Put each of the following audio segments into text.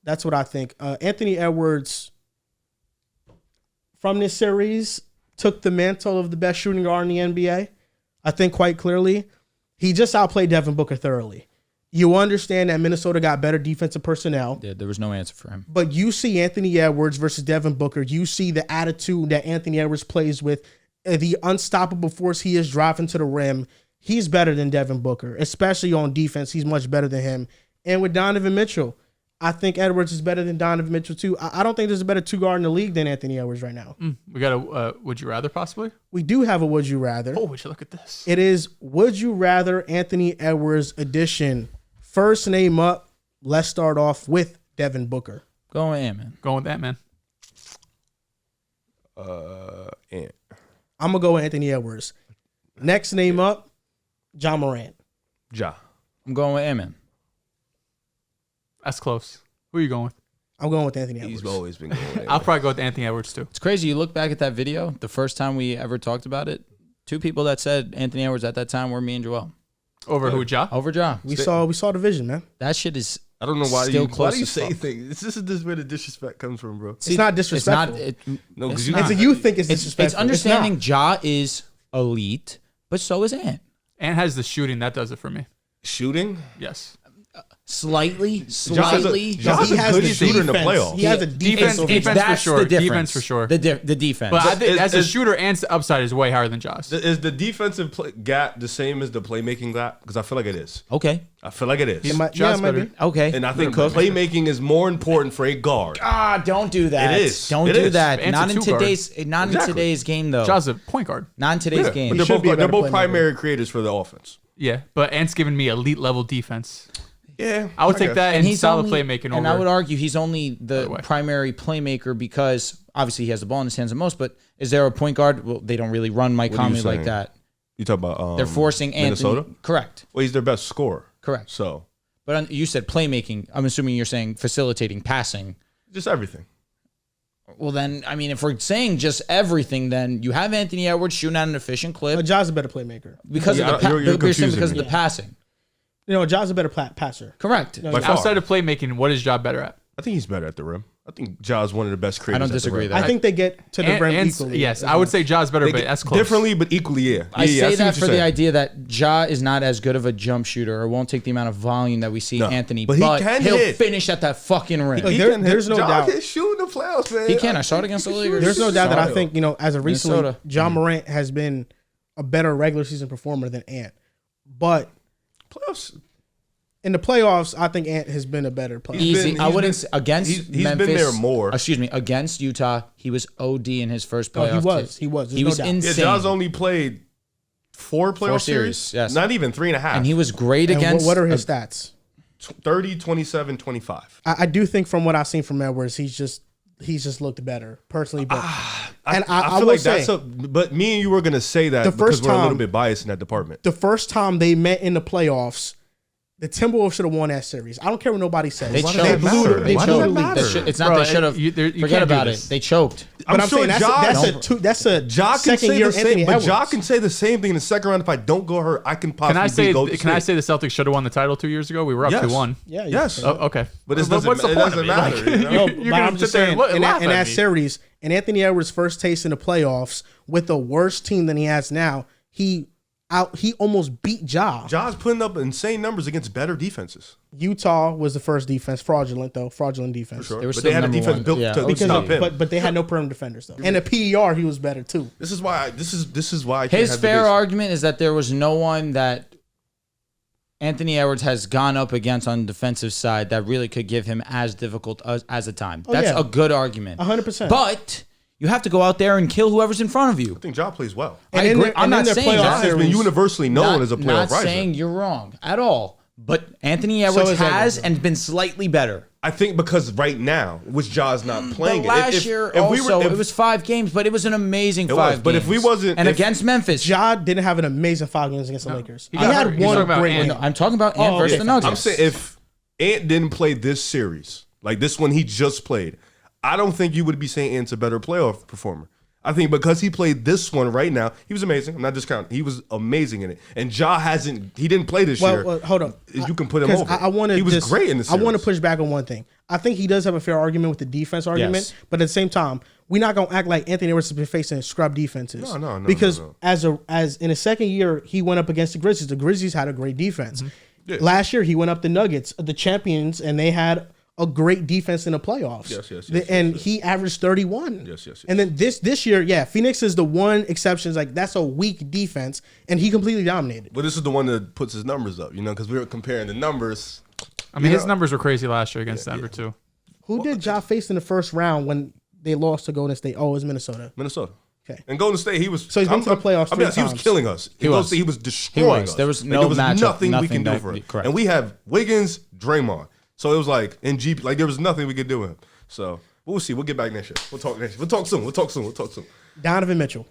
That's what I think. Anthony Edwards, from this series, took the mantle of the best shooting guard in the NBA. I think quite clearly. He just outplayed Devin Booker thoroughly. You understand that Minnesota got better defensive personnel. Yeah, there was no answer for him. But you see Anthony Edwards versus Devin Booker. You see the attitude that Anthony Edwards plays with, the unstoppable force he is driving to the rim. He's better than Devin Booker, especially on defense. He's much better than him. And with Donovan Mitchell, I think Edwards is better than Donovan Mitchell too. I don't think there's a better two guard in the league than Anthony Edwards right now. We got a would you rather possibly? We do have a would you rather. Oh, would you look at this? It is would you rather Anthony Edwards edition. First name up. Let's start off with Devin Booker. Going with Ant-Man. Going with Ant-Man. Ant. I'm going to go with Anthony Edwards. Next name up, John Morant. Ja. I'm going with Ant-Man. That's close. Who are you going with? I'm going with Anthony Edwards. He's always been going with I'll probably go with Anthony Edwards too. It's crazy. You look back at that video, the first time we ever talked about it, two people that said Anthony Edwards at that time were me and Joel. Over who, Ja? Over Ja. We saw the vision, man. That shit is I don't know why still you close as say fuck. things. This is where the disrespect comes from, bro. It's not disrespectful. No, because not. You think it's It's disrespectful. understanding It's Ja is elite, but so is Ant. Ant has the shooting. That does it for me. Shooting. Yes. Slightly. Ja's he a has good the shooter in the defense. playoffs. He has a defense. Defense for That's sure. the difference. Defense for sure. The defense. But I think as a is- shooter, Ant's upside is way higher than Ja's. Is the defensive gap the same as the playmaking gap? Because I feel like it is. Okay. I feel like it is. It might Ja's be. better. Okay. And I think playmaking is more important for a guard. Don't do that. It is. Don't It do is. that. Ant's Not a in two-guard. today's today's game though. Ja's a point guard. Not in today's Yeah, game. but should be a they're better both playmaker. primary creators for the offense. Yeah, but Ant's giving me elite level defense. Yeah, I would take guess. that And and solid playmaking over. And I would argue he's only the way. primary playmaker because obviously he has the ball in his hands the most. But is there a point guard? Well, they don't really run Mike What are you Conley like saying? that. You talk about They're forcing Minnesota? Anthony. Correct. Well, he's their best scorer. Correct. So But you said playmaking. I'm assuming you're saying facilitating passing. just everything. Well, then, I mean, if we're saying just everything, then you have Anthony Edwards shooting at an efficient clip Ja's a better playmaker. because Yeah, of the you're confusing because of me. the passing. Ja's a better passer. Correct. By far. outside of playmaking, what is Ja better at? I think he's better at the rim. I think Ja's one of the best creators. I don't at the disagree rim. with that. I think they get to the rim Ant's- equally. yes, I would say Ja's better, They but get that's close. differently, but equally. Yeah, I see say what that you're for the saying. idea that Ja is not as good of a jump shooter or won't take the amount of volume that we see No, Anthony, but he can he'll hit. finish at that fucking rim. Like, He there- can there's hit. no Ja doubt. can shoot in the playoffs, man. He can. I saw it against the Lakers. There's no doubt that I Solid. think, as of recently, Minnesota. John Morant has been a better regular season performer than Ant. But playoffs. in the playoffs, I think Ant has been a better player. Easy. been- I he's wouldn't been- say against he's been Memphis. there more. Excuse me. Against Utah, he was OD in his first No, playoff. he was. He There's was no doubt. Yeah, insane. Ja's only played four playoff series, series. yes. Not even 3.5. and he was great And against. what are his stats? 30, 27, 25. I do think from what I've seen from Edwards, he's just looked better personally. But and I feel will like say, that's but me and you were gonna say that The because first we're a little time- bit biased in that department. the first time they met in the playoffs, the Timberwolves should have won that series. I don't care what nobody says. They Why does choked. that matter? They Why blew does the that lead. matter? It's not. Bro, they should have. you Forget can't do about it. this. They choked. But I'm sure saying that's a Ja can second say year the same, Anthony but Edwards. Ja can say the same thing in the second round. If I don't go hurt, I can Can possibly I say? go to Can I state. say the Celtics should have won the title 2 years ago? We were up Yes. 2-1. Yeah, Yes. Oh, okay, But it what's doesn't- the it point doesn't of matter, Like, you know? No, you're but gonna I'm just sit there saying, and laugh in at that me. series, and Anthony Edwards' first taste in the playoffs with a worse team than he has now, he almost beat Ja. Ja's putting up insane numbers against better defenses. Utah was the first defense, fraudulent defense. Sure. They were But still they had a number defense one. built Yeah. to Because stop him. but they had no perimeter defenders though. And the PER, he was better too. This is why. This is why I can't His have fair debates. argument is that there was no one that Anthony Edwards has gone up against on the defensive side that really could give him as difficult as a time. That's yeah. a good argument. 100%. But you have to go out there and kill whoever's in front of you. I think Ja plays well. And I in agree. their- I'm and not in their saying playoff that. Ja has been series- universally known Not- as a playoff Not riser. saying you're wrong at all. But Anthony Edwards is has Edwards. and been slightly better. I think because right now, which Ja's not playing But it. last year also, it was 5 games, but it was an amazing It 5 was, but games. if we wasn't- And if- against Memphis. Ja didn't have an amazing 5 games against the Lakers. He got had hurt. He's one talking about great Ant. win. No, I'm talking about Ant versus okay. the Nuggets. I'm saying if Ant didn't play this series, like this one he just played, I don't think you would be saying Ant's a better playoff performer. I think because he played this one right now, he was amazing. I'm not discounting. He was amazing in it. And Ja he didn't play this year. Well, hold on. You can put him over. He was great in the series. I want to push back on one thing. I think he does have a fair argument with the defense argument, Yes. but at the same time, we're not gonna act like Anthony Edwards has been facing scrub defenses. No. Because as in his second year, he went up against the Grizzlies. The Grizzlies had a great defense. Yeah. Last year, he went up the Nuggets, the champions, and they had a great defense in the playoffs. Yes. He averaged 31. Yes. And then this year, Phoenix is the one exception. Like, that's a weak defense, and he completely dominated. But this is the one that puts his numbers up, because we were comparing the numbers. I mean, his numbers were crazy last year against Denver too. Who did Ja face in the first round when they lost to Golden State? Oh, it was Minnesota. Okay. And Golden State, he was. So he's been to the playoffs I mean, three he was times. killing us. He was destroying us. There was Like, no there was matchup, nothing we can nothing do for him. correct. And we have Wiggins, Draymond. So it was like in GP, like there was nothing we could do with him. So we'll see. We'll get back next year. We'll talk next year. We'll talk soon. Donovan Mitchell.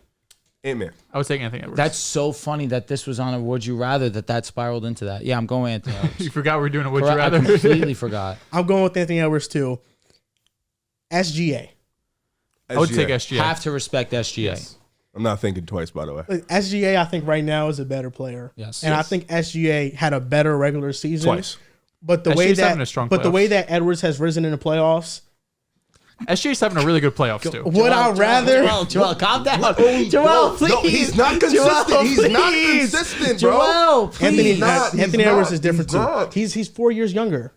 Ant-Man. I would take Anthony Edwards. That's so funny that this was on a Would You Rather that spiraled into that. Yeah, I'm going Anthony Edwards. You forgot we were doing a Would You I Rather. completely forgot. I'm going with Anthony Edwards too. SGA. I would take SGA. Have to respect SGA. Yes. I'm not thinking twice, by the way. Like, SGA, I think right now is a better player. Yes. And I think SGA had a better regular season. Twice. But the SGA's having a strong the way playoffs. that Edwards has risen in the playoffs, SGA's having a really good playoffs too. would I rather? Joel, calm down. Joel, please. No, he's not consistent. Joel, He's not please. consistent, bro. Joel, please. Anthony Edwards is different He's too. not. He's 4 years younger.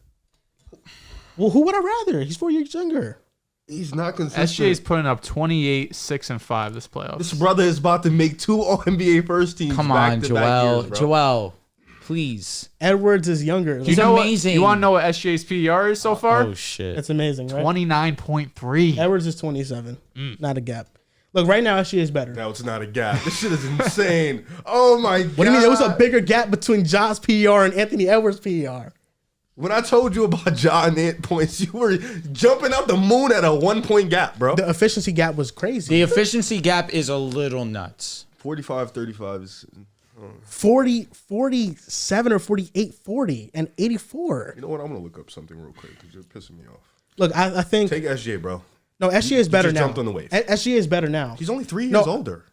Well, who would I rather? He's 4 years younger. He's not consistent. SGA's putting up 28, 6, and 5 this playoffs. This brother is about to make 2 All-NBA first teams. Come on, back-to-back Joel. years, bro. Joel, please. Edwards is younger. He's know amazing. What, you want to know what SGA's PER is so far? Oh, shit. That's amazing, right? 29.3. Edwards is 27. Not a gap. Look, right now SGA is better. No, it's not a gap. This shit is insane. Oh my god. What do you mean? There was a bigger gap between Josh PER and Anthony Edwards PER. When I told you about John Ant points, you were jumping out the moon at a 1-point gap, bro. The efficiency gap was crazy. The efficiency gap is a little nuts. 45-35 is. 40, 47 or 48, 40, and 84. You know what? I'm gonna look up something real quick because you're pissing me off. Look, I think Take SJ, bro. no, SGA is better just now. jumped on the wave. SGA is better now. He's only 3 years older.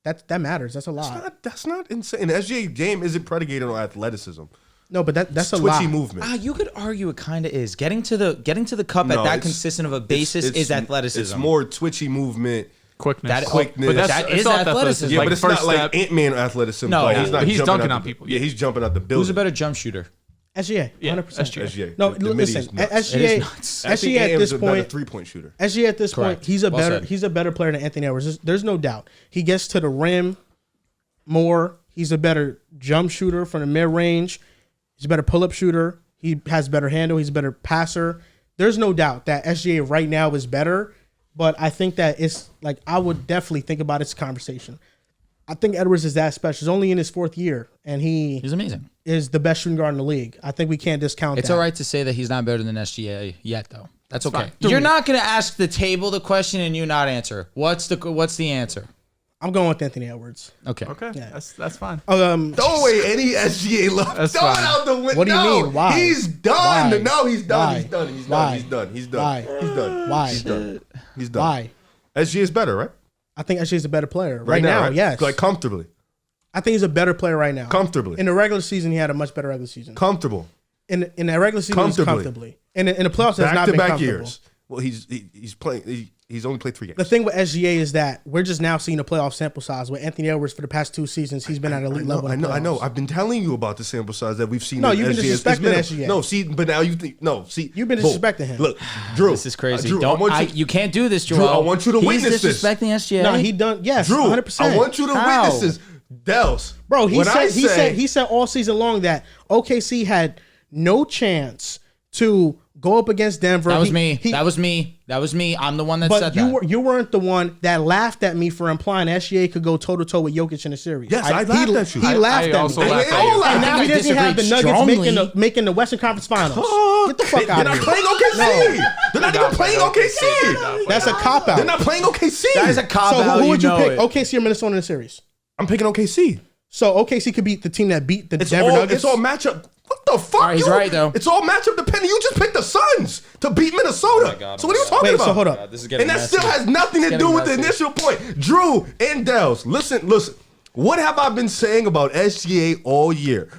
That matters. That's a lot. That's not insane. The SJ game isn't predicated on athleticism. No, but that's a Twitchy lot. movement. You could argue it kind of is. Getting to the cup No, at that it's- consistent of a basis is athleticism. It's more twitchy movement. Quickness. That- Quickness. But That that's, is it's all athleticism. Yeah, Like but it's first not step. like Ant-Man athleticism. No, like, yeah, he's not he's jumping dunking out on the- people. Yeah, he's jumping out the building. Who's a better jump shooter? SGA, Yeah, 100%. SGA. No, The midi listen, is nuts. SGA, It is nuts. I think SGA at Am's this a better point, 3-point shooter. SGA at this Correct. point, he's a Well said. he's a better player than Anthony Edwards. There's no doubt. He gets to the rim more. He's a better jump shooter from the mid range. He's a better pull up shooter. He has better handle. He's a better passer. There's no doubt that SGA right now is better. But I think that it's like I would definitely think about this conversation. I think Edwards is that special. He's only in his 4th year, and He's amazing. is the best shooting guard in the league. I think we can't discount It's that. all right to say that he's not better than SGA yet, though. That's okay. fine. You're not going to ask the table the question and you not answer. What's the answer? I'm going with Anthony Edwards. Okay. Okay, Yeah. that's fine. Throw away any SGA love. That's Throw it fine. out the window. What do you mean? Why? He's done. Why? No, he's done. Why? He's done. He's Why? done. He's done. He's done. Why? He's done. Why? He's done. He's done. Why? SGA is better, right? I think SGA is a better player right now. right? Yes, Like comfortably. I think he's a better player right now. Comfortably. In the regular season, he had a much better regular season. Comfortable. In the regular season, he was comfortably. In the playoffs, has not been Back-to-back comfortable. years. Well, he's playing. He's only played 3 games. The thing with SGA is that we're just now seeing a playoff sample size. With Anthony Edwards for the past 2 seasons, he's been at elite level. I in know. playoffs. I've been telling you about the sample size that we've seen. No, in you've been SGA. It's disrespecting minimal. SGA. No, see, but now you think see. You've been Boom. disrespecting him. Look, Drew. This is crazy. Drew, You can't do this, Joel. Drew, I want you to witness He's this. disrespecting SGA. No, he done. Yes, Drew, 100%. I want you to How? witness this. Dels, Bro, he when I he said all season long that OKC had no chance to go up against Denver. That was me. That was me. I'm the one that said But that. you weren't the one that laughed at me for implying SGA could go toe to toe with Jokic in the series. Yes, I laughed at you. He laughed I at also me. laughed They at you. all laughed. And now I he doesn't have the disagreed Nuggets strongly. making the Western Conference Finals. Get the fuck They're out not of playing here. OKC. They're not even playing OKC. That's a cop out. They're not playing OKC. That is a cop So out. who would you know pick? it. OKC or Minnesota in the series? I'm picking OKC. So OKC could beat the team that beat the It's Denver all Nuggets. matchup. What the fuck? All right, he's right, though. It's all matchup dependent. You just picked the Suns to beat Minnesota. Minnesota. God, So what are you oh my talking Wait, about? so hold up. This is getting And that messy. still has nothing to It's do getting with the messy. initial point. Drew and Dells, listen. What have I been saying about SGA all year?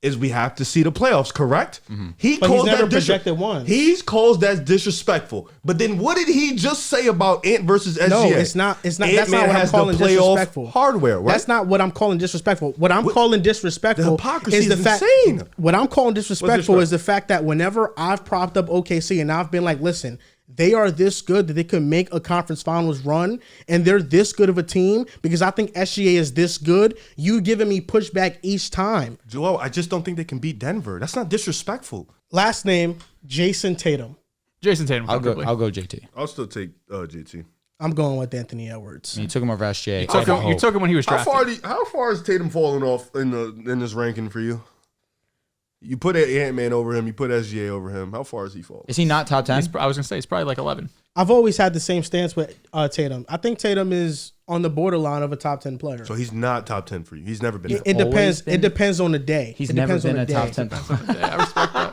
Is we have to see the playoffs, correct? He But calls he's never that projected one. He calls that disrespectful. But then what did he just say about Ant versus SGA? No, it's not. It's not. That's Ant-Man not what I'm has the calling playoff disrespectful. hardware, right? That's not what I'm calling disrespectful. What I'm calling disrespectful The hypocrisy is the is fact. insane. What I'm calling disrespectful disrespectful? is the fact that whenever I've propped up OKC and I've been like, listen, they are this good that they could make a conference finals run, and they're this good of a team because I think SGA is this good. You giving me pushback each time. Joel, I just don't think they can beat Denver. That's not disrespectful. Last name, Jason Tatum. Jason Tatum. I'll go comfortably. JT. I'll still take JT. I'm going with Anthony Edwards. You took him over SGA. You took him when he was How drafted. far is Tatum falling off in this ranking for you? You put Ant-Man over him. You put SGA over him. How far is he falling? Is he not top 10? I was gonna say it's probably like 11. I've always had the same stance with Tatum. I think Tatum is on the borderline of a top 10 player. So he's not top 10 for you. He's never been. It depends. been- It depends on the day. He's It never depends on been the a top day. 10. I respect that.